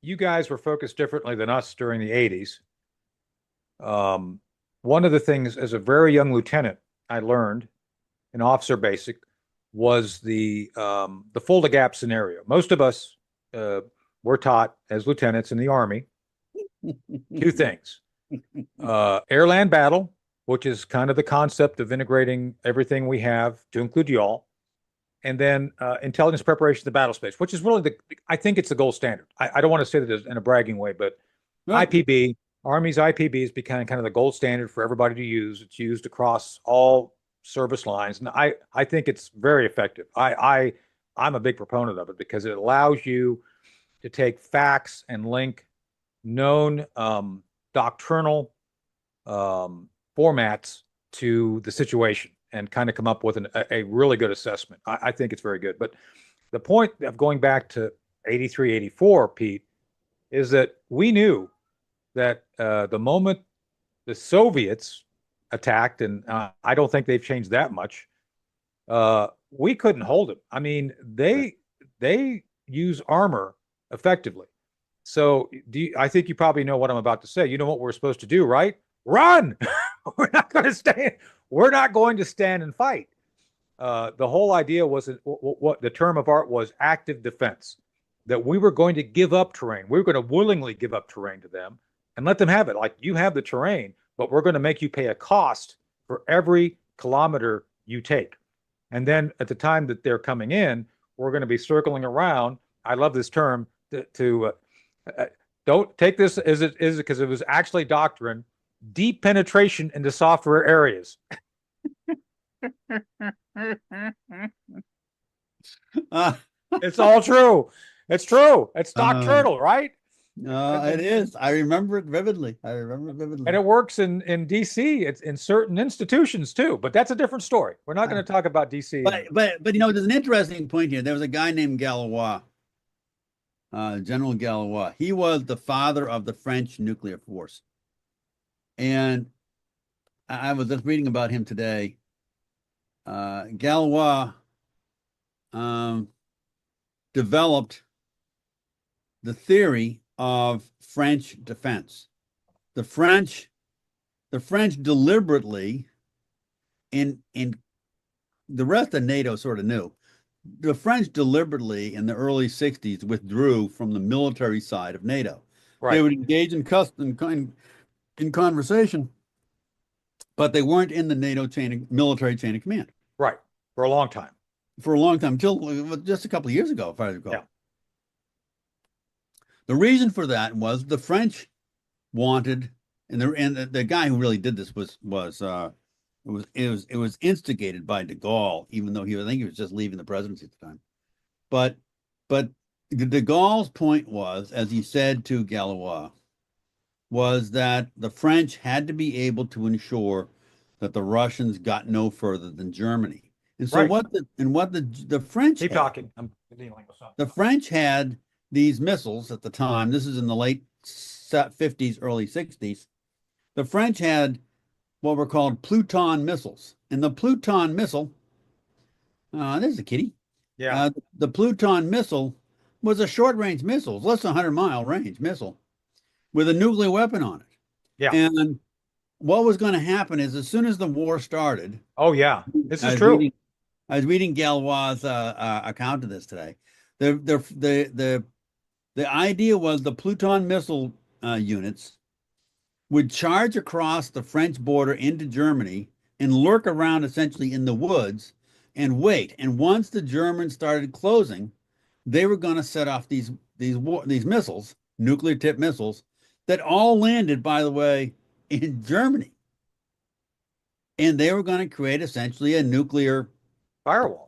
you guys were focused differently than us during the 80s. One of the things as a very young lieutenant I learned in officer basic was the full to gap scenario. Most of us were taught as lieutenants in the Army two things: air land battle, which is kind of the concept of integrating everything we have to include y'all, and then intelligence preparation to battlespace, which is really I think it's the gold standard. I don't want to say that in a bragging way, but Right. IPB, Army's IPB is becoming kind of the gold standard for everybody to use. It's used across all service lines, and I think it's very effective. I'm a big proponent of it because it allows you to take facts and link known doctrinal formats to the situation and kind of come up with a really good assessment. I think it's very good. But the point of going back to 83, 84, Pete, is that we knew that the moment the Soviets attacked, and I don't think they've changed that much, we couldn't hold them. I mean, they use armor effectively. So I think you probably know what I'm about to say. You know what we're supposed to do, right? Run! We're not going to stand. We're not going to stand and fight. The whole idea was what the term of art was active defense, that we were going to give up terrain. We were going to willingly give up terrain to them and let them have it. Like, you have the terrain, but we're going to make you pay a cost for every kilometer you take. And then at the time that they're coming in, we're going to be circling around. I love this term to don't take this as it is, because it was actually doctrine: deep penetration into software areas. It's all true. It's true. It's doctrinal, right? It is. I remember it vividly. I remember it vividly. And it works in DC. It's in certain institutions too, but that's a different story. We're not going to talk about DC. But you know, there's an interesting point here. There was a guy named Gallois, General Gallois. He was the father of the French nuclear force. And I was just reading about him today. Gallois developed the theory of French defense. The French deliberately, in the rest of NATO sort of knew, the French deliberately in the early 60s withdrew from the military side of NATO. Right. They would engage in conversation, but they weren't in the NATO military chain of command. Right. For a long time. For a long time, until just a couple of years ago, if I recall. Yeah. The reason for that was the French wanted, and the guy who really did this was instigated by de Gaulle, even though I think he was just leaving the presidency at the time. But de Gaulle's point was, as he said to Gallois, was that the French had to be able to ensure that the Russians got no further than Germany. And so right. the French keep had, talking. I'm dealing with something. The French had these missiles at the time. This is in the late 50s, early 60s. The French had what were called Pluton missiles. And the Pluton missile, there's a kitty. Yeah. The Pluton missile was a short-range missile, less than 100-mile range missile with a nuclear weapon on it. Yeah. And what was going to happen is, as soon as the war started. Oh, yeah. This is true. I was reading Gallois' account of this today. The idea was the Pluton missile units would charge across the French border into Germany and lurk around essentially in the woods and wait. And once the Germans started closing, they were going to set off these missiles, nuclear tipped missiles, that all landed, by the way, in Germany. And they were going to create essentially a nuclear firewall.